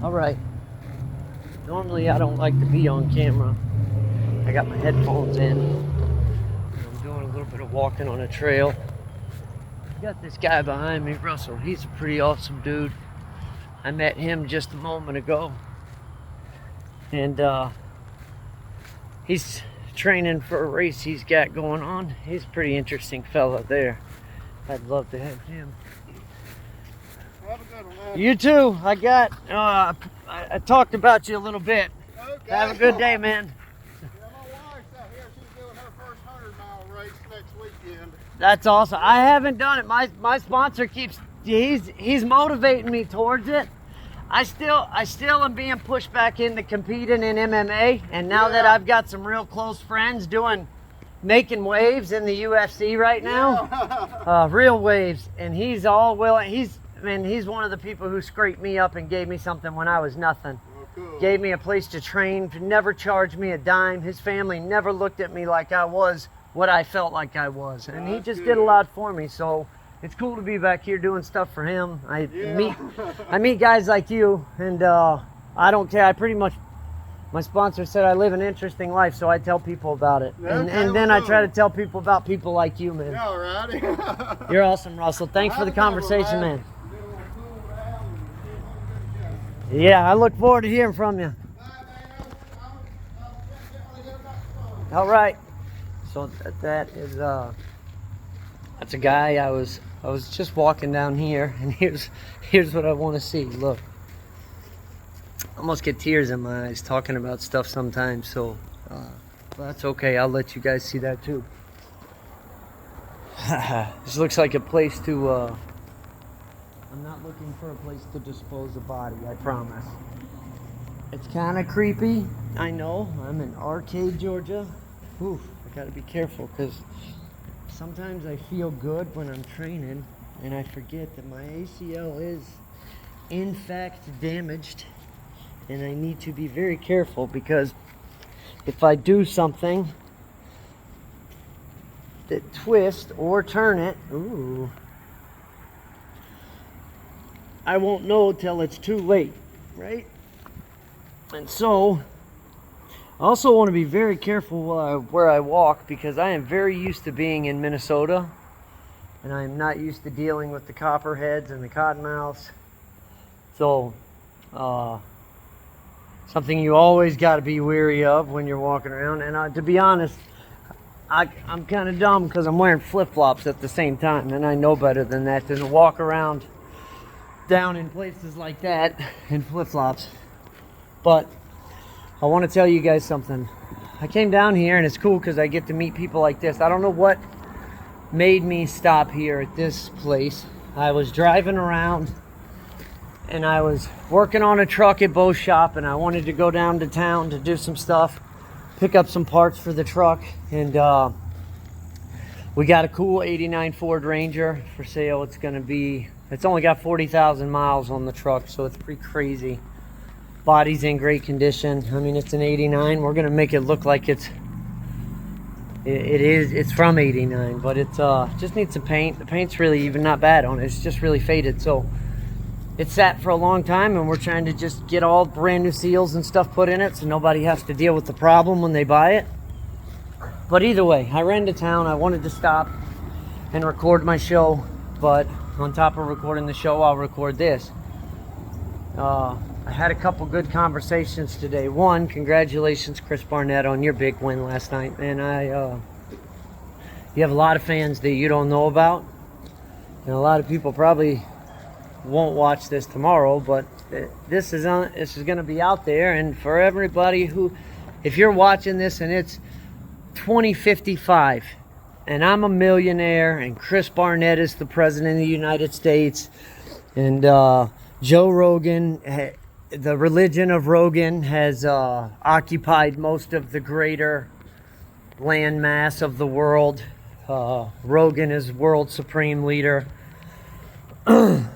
Alright, normally I don't like to be on camera. I got my headphones in. I'm doing a little bit of walking on a trail. Got this guy behind me, Russell. He's a pretty awesome dude. I met him just a moment ago. And he's training for a race he's got going on. He's a pretty interesting fella there. I'd love to have him. Have a good one, man. You too. I talked about you a little bit. Okay. Have a good day, man. Yeah, my wife's out here. She's doing her first 100-mile race next weekend. That's awesome. I haven't done it. My sponsor keeps he's motivating me towards it. I still am being pushed back into competing in MMA, and now that I've got some real close friends making waves in the UFC right now, real waves, and he's all willing. He's one of the people who scraped me up and gave me something when I was nothing. Oh, cool. Gave me a place to train, never charged me a dime. His family never looked at me like I was what I felt like I was, and he just did a lot for me. So it's cool to be back here doing stuff for him. I meet guys like you, and I don't care. My sponsor said I live an interesting life, so I tell people about it. And then I try to tell people about people like you, man. Yeah, all righty. You're awesome, Russell. Thanks for the conversation, man. Yeah, I look forward to hearing from you. All right. So that's a guy. I was just walking down here, and here's what I want to see. Look, I almost get tears in my eyes talking about stuff sometimes. So that's okay. I'll let you guys see that too. This looks like a place to. I'm not looking for a place to dispose a body. I promise. It's kind of creepy. I know. I'm in Arcade, Georgia. Oof. Got to be careful because sometimes I feel good when I'm training and I forget that my ACL is in fact damaged, and I need to be very careful because if I do something that twist or turn it, I won't know till it's too late, right? And so I also want to be very careful where I walk because I am very used to being in Minnesota, and I am not used to dealing with the copperheads and the cottonmouths. So, something you always got to be wary of when you're walking around. And to be honest, I'm kind of dumb because I'm wearing flip-flops at the same time, and I know better than that than to walk around down in places like that in flip-flops. But I want to tell you guys something. I came down here, and it's cool because I get to meet people like this. I don't know what made me stop here at this place. I was driving around, and I was working on a truck at Bo's shop, and I wanted to go down to town to do some stuff, pick up some parts for the truck, and we got a cool 89 Ford Ranger for sale. It's only got 40,000 miles on the truck, so it's pretty crazy. Body's in great condition. I mean, it's an 89. We're gonna make it look like it's from 89, but it just needs some paint. The paint's really even not bad on it. It's just really faded. So it sat for a long time, and we're trying to just get all brand new seals and stuff put in it so nobody has to deal with the problem when they buy it. But either way, I ran to town. I wanted to stop and record my show, but on top of recording the show, I'll record this. I had a couple good conversations today. One, congratulations, Chris Barnett, on your big win last night. And you have a lot of fans that you don't know about, and a lot of people probably won't watch this tomorrow. But this is going to be out there, and for everybody if you're watching this and it's 2055, and I'm a millionaire, and Chris Barnett is the president of the United States, and Joe Rogan. The religion of Rogan has occupied most of the greater land mass of the world. Rogan is world supreme leader. Then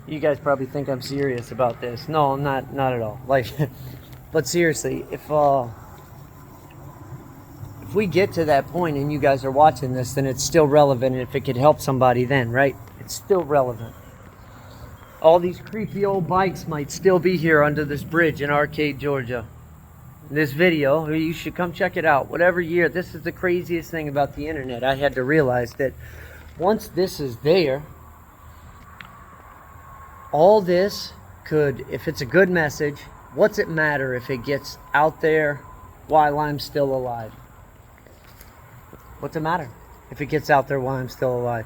you guys probably think I'm serious about this. No, I'm not at all. But seriously, if we get to that point and you guys are watching this, then it's still relevant. And if it could help somebody, then, right? It's still relevant. all these creepy old bikes might still be here under this bridge in Arcade, Georgia. This video, you should come check it out. Whatever year, this is the craziest thing about the internet. I had to realize that once this is there, all this could, if it's a good message, what's it matter if it gets out there while I'm still alive? What's it matter if it gets out there while I'm still alive?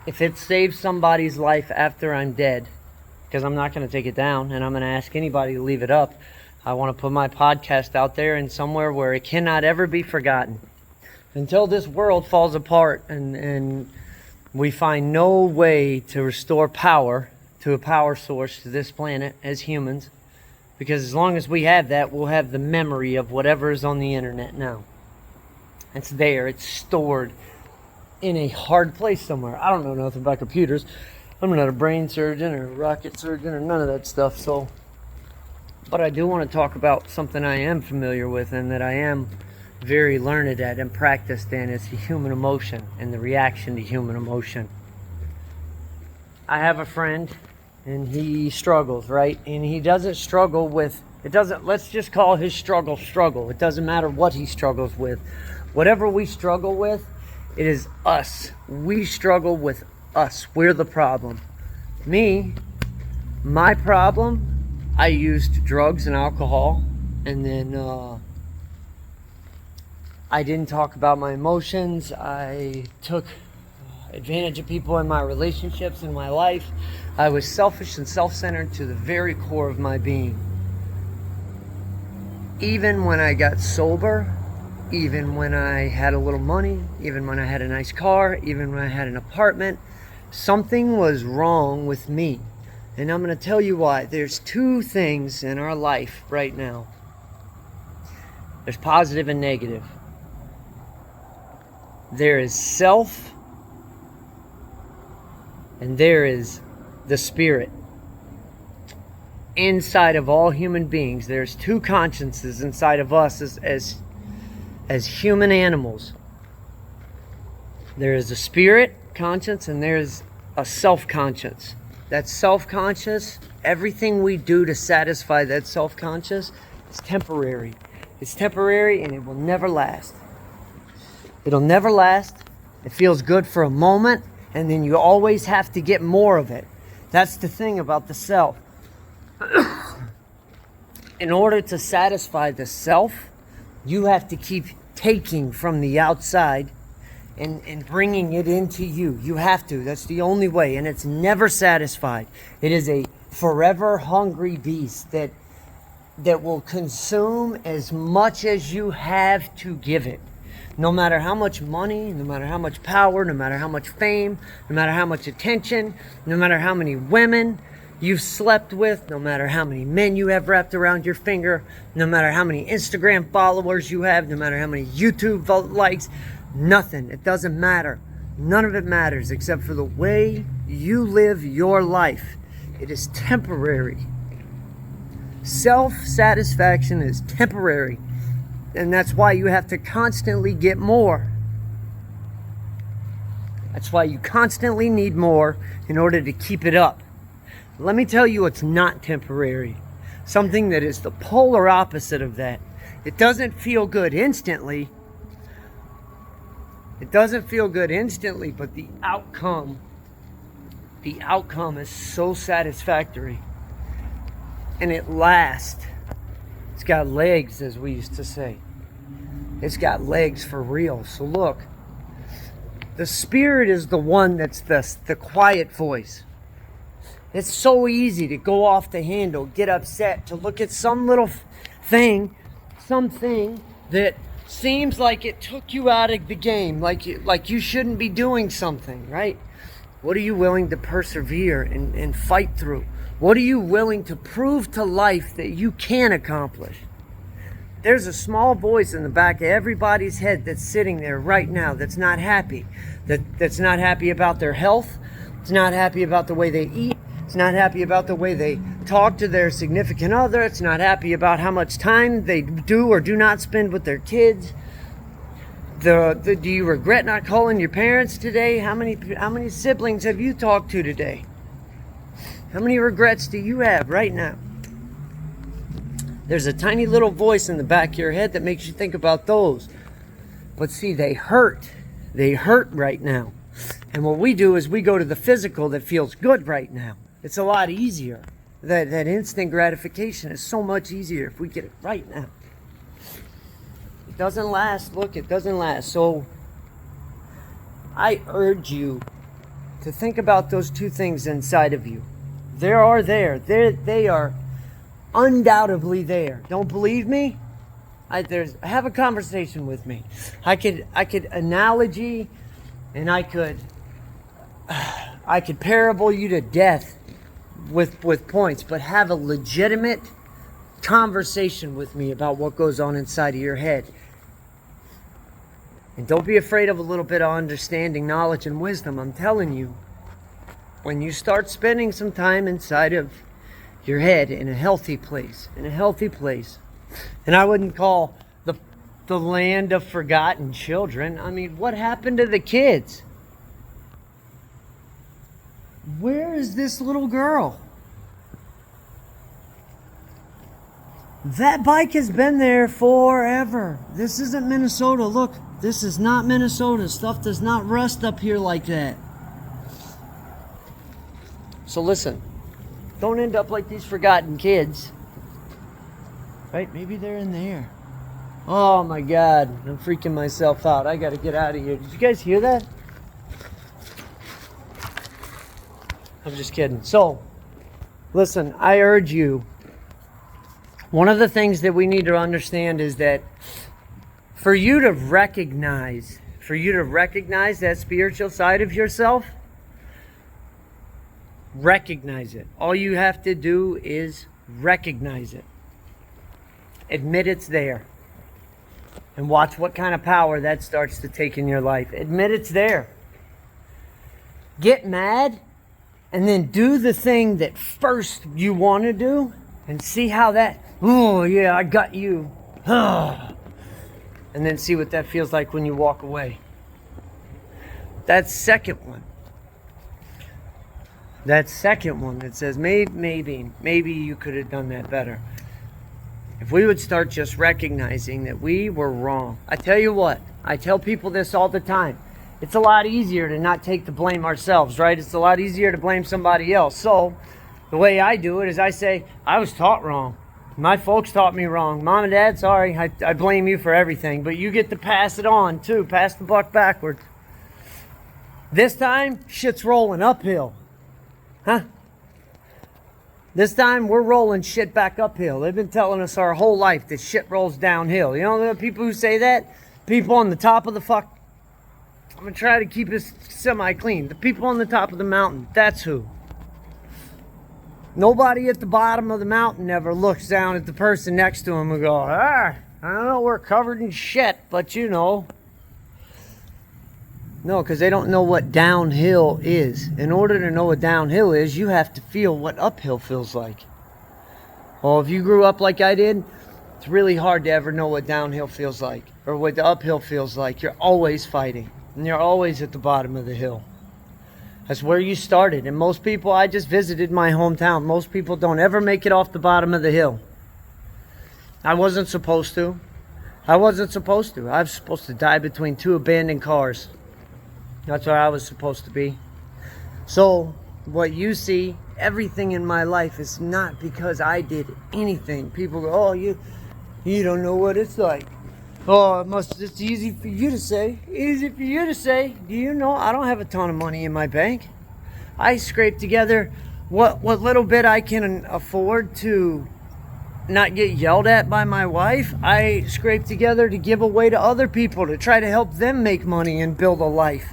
If it saves somebody's life after I'm dead, because I'm not going to take it down and I'm going to ask anybody to leave it up, I want to put my podcast out there in somewhere where it cannot ever be forgotten. Until this world falls apart and we find no way to restore power to a power source to this planet as humans, because as long as we have that, we'll have the memory of whatever is on the internet now. It's there, it's stored in a hard place somewhere. I don't know nothing about computers. I'm not a brain surgeon or a rocket surgeon or none of that stuff, so. But I do want to talk about something I am familiar with and that I am very learned at and practiced in. It's the human emotion and the reaction to human emotion. I have a friend and he struggles, right? And he doesn't struggle with, let's just call his struggle. It doesn't matter what he struggles with. Whatever we struggle with, it is us. We struggle with us. We're the problem. My problem, I used drugs and alcohol, and then I didn't talk about my emotions. I took advantage of people in my relationships in my life. I was selfish and self-centered to the very core of my being. Even when I got sober, even when I had a little money, even when I had a nice car, even when I had an apartment, something was wrong with me. And I'm going to tell you why. There's two things in our life right now. There's positive and negative. There is self, and there is the spirit. Inside of all human beings, there's two consciences inside of us as human animals. There is a spirit conscience and there's a self-conscious. That self-conscious, everything we do to satisfy that self-conscious is temporary. It's temporary and it will never last. It'll never last. It feels good for a moment and then you always have to get more of it. That's the thing about the self. In order to satisfy the self, you have to keep taking from the outside and bringing it into you. You have to. That's the only way. And it's never satisfied. It is a forever hungry beast that will consume as much as you have to give it. No matter how much money, no matter how much power, no matter how much fame, no matter how much attention, no matter how many women you've slept with, no matter how many men you have wrapped around your finger, no matter how many Instagram followers you have, no matter how many YouTube likes, nothing. It doesn't matter. None of it matters except for the way you live your life. It is temporary. Self-satisfaction is temporary. And that's why you have to constantly get more. That's why you constantly need more in order to keep it up. Let me tell you what's not temporary. Something that is the polar opposite of that. It doesn't feel good instantly. It doesn't feel good instantly, but the outcome is so satisfactory. And it lasts. It's got legs, as we used to say. It's got legs for real. So look, the spirit is the one that's the quiet voice. It's so easy to go off the handle, get upset, to look at some little thing, something that seems like it took you out of the game, like you shouldn't be doing something, right? What are you willing to persevere and fight through? What are you willing to prove to life that you can accomplish? There's a small voice in the back of everybody's head that's sitting there right now that's not happy. That's not happy about their health. It's not happy about the way they eat. It's not happy about the way they talk to their significant other. It's not happy about how much time they do or do not spend with their kids. Do you regret not calling your parents today? How many siblings have you talked to today? How many regrets do you have right now? There's a tiny little voice in the back of your head that makes you think about those. But see, they hurt. They hurt right now. And what we do is we go to the physical that feels good right now. It's a lot easier. That instant gratification is so much easier if we get it right now. It doesn't last. Look, it doesn't last. So I urge you to think about those two things inside of you. They are there. They are undoubtedly there. Don't believe me? Have a conversation with me. I could analogy, and I could parable you to death with points, but have a legitimate conversation with me about what goes on inside of your head. And don't be afraid of a little bit of understanding, knowledge, and wisdom. I'm telling you, when you start spending some time inside of your head in a healthy place, and I wouldn't call the land of forgotten children. I mean, what happened to the kids? Where is this little girl? That bike has been there forever. This isn't Minnesota. Look, this is not Minnesota. Stuff does not rust up here like that. So listen, don't end up like these forgotten kids. Right? Maybe they're in there. Oh my God, I'm freaking myself out. I gotta get out of here. Did you guys hear that? I'm just kidding. So, listen, I urge you. One of the things that we need to understand is that for you to recognize that spiritual side of yourself, recognize it. All you have to do is recognize it. Admit it's there. And watch what kind of power that starts to take in your life. Admit it's there. Get mad and then do the thing that first you want to do and see how that, oh yeah, I got you. And then see what that feels like when you walk away. That second one that says maybe you could have done that better. If we would start just recognizing that we were wrong. I tell you what, I tell people this all the time. It's a lot easier to not take the blame ourselves, right? It's a lot easier to blame somebody else. So the way I do it is I say, I was taught wrong. My folks taught me wrong. Mom and Dad, sorry, I blame you for everything. But you get to pass it on too. Pass the buck backwards. This time, shit's rolling uphill. Huh? This time, we're rolling shit back uphill. They've been telling us our whole life that shit rolls downhill. You know the people who say that? People on the top of the fuck... I'm going to try to keep this semi-clean. The people on the top of the mountain, that's who. Nobody at the bottom of the mountain ever looks down at the person next to him and go, I don't know, we're covered in shit, but you know. No, because they don't know what downhill is. In order to know what downhill is, you have to feel what uphill feels like. Well, if you grew up like I did, it's really hard to ever know what downhill feels like or what the uphill feels like. You're always fighting, and you're always at the bottom of the hill. That's where you started. And most people, I just visited my hometown. Most people don't ever make it off the bottom of the hill. I wasn't supposed to. I was supposed to die between two abandoned cars. That's where I was supposed to be. So, what you see, everything in my life is not because I did anything. People go, oh, you don't know what it's like. Oh, it's easy for you to say. Easy for you to say. Do you know I don't have a ton of money in my bank? I scrape together what little bit I can afford to not get yelled at by my wife. I scrape together to give away to other people to try to help them make money and build a life.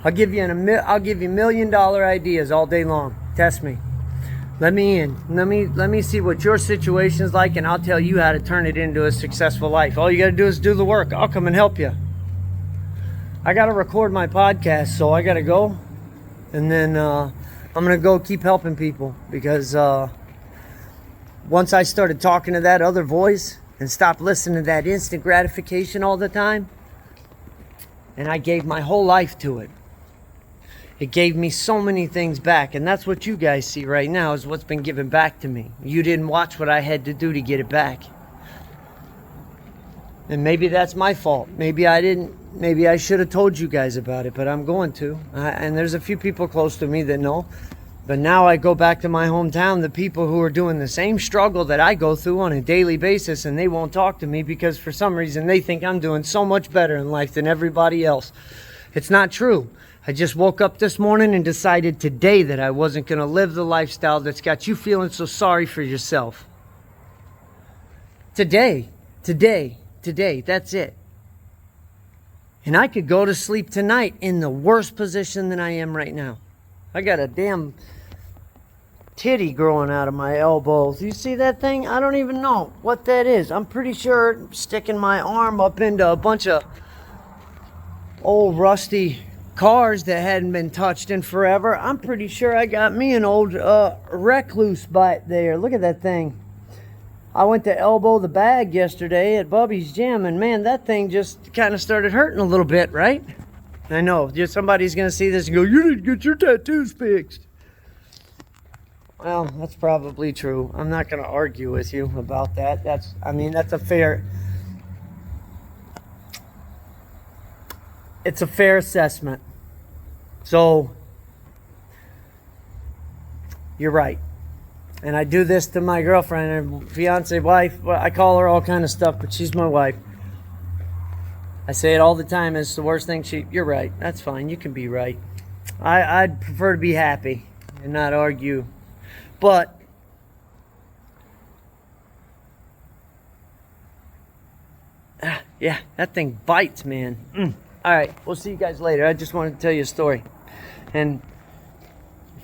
I'll give you $1 million ideas all day long. Test me. Let me in. Let me see what your situation is like, and I'll tell you how to turn it into a successful life. All you got to do is do the work. I'll come and help you. I got to record my podcast, so I got to go. And then I'm going to go keep helping people because once I started talking to that other voice and stopped listening to that instant gratification all the time, and I gave my whole life to it. It gave me so many things back, and that's what you guys see right now is what's been given back to me. You didn't watch what I had to do to get it back. And maybe that's my fault. Maybe I didn't. Maybe I should have told you guys about it, but I'm going to. And there's a few people close to me that know. But now I go back to my hometown, the people who are doing the same struggle that I go through on a daily basis, and they won't talk to me because for some reason they think I'm doing so much better in life than everybody else. It's not true. I just woke up this morning and decided today that I wasn't going to live the lifestyle that's got you feeling so sorry for yourself. Today, that's it. And I could go to sleep tonight in the worst position than I am right now. I got a damn titty growing out of my elbows. You see that thing? I don't even know what that is. I'm pretty sure sticking my arm up into a bunch of old rusty cars that hadn't been touched in forever. I'm pretty sure I got me an old recluse bite there. Look at that thing. I went to elbow the bag yesterday at Bubby's Gym, and man, that thing just kind of started hurting a little bit, right? I know, somebody's going to see this and go, you didn't get your tattoos fixed. Well, that's probably true. I'm not going to argue with you about that. That's a fair... It's a fair assessment. So, you're right. And I do this to my girlfriend and fiance, wife. Well, I call her all kind of stuff, but she's my wife. I say it all the time. It's the worst thing. You're right. That's fine. You can be right. I'd prefer to be happy and not argue. But yeah, that thing bites, man. All right, we'll see you guys later. I just wanted to tell you a story. And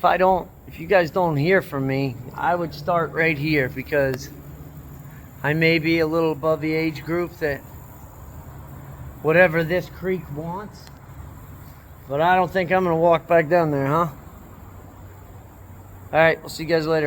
if you guys don't hear from me, I would start right here because I may be a little above the age group that whatever this creek wants, but I don't think I'm gonna walk back down there, huh? All right, we'll see you guys later.